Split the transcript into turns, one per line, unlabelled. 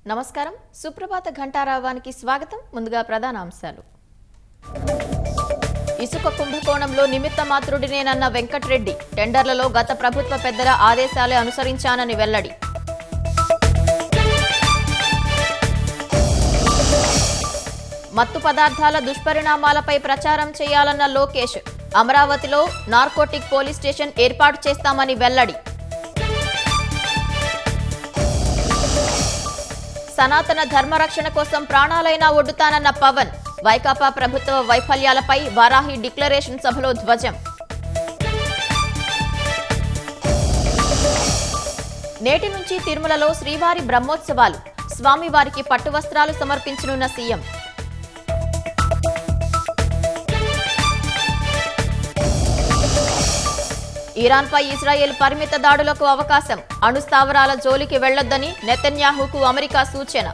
నమస్కారం. సుప్రభాత ఘంటారావానికి స్వాగతం. ముందుగా ప్రధాన అంశాలు. ఇసుక కుంభకోణంలో నిమిత్త మాత్రుడినేనన్న వెంకట్రెడ్డి. టెండర్లలో గత ప్రభుత్వ పెద్దల ఆదేశాలే అనుసరించానని వెల్లడి. మత్తు పదార్థాల దుష్పరిణామాలపై ప్రచారం చేయాలన్న లోకేష్. అమరావతిలో నార్కోటిక్ పోలీస్ స్టేషన్ ఏర్పాటు చేస్తామని వెల్లడి. సనాతన ధర్మరక్షణ కోసం ప్రాణాలైనా ఒడ్డుతానన్న పవన్. వైకాపా ప్రభుత్వ వైఫల్యాలపై వారాహి డిక్లరేషన్ సభలో ధ్వజం. నేటి నుంచి తిరుమలలో శ్రీవారి బ్రహ్మోత్సవాలు. స్వామివారికి పట్టు వస్త్రాలు సమర్పించనున్న సీఎం. ఇరాన్పై ఇజ్రాయెల్ పరిమిత దాడులకు అవకాశం. అణుస్థావరాల జోలికి వెళ్లొద్దని నెతన్యాహుకు అమెరికా సూచన.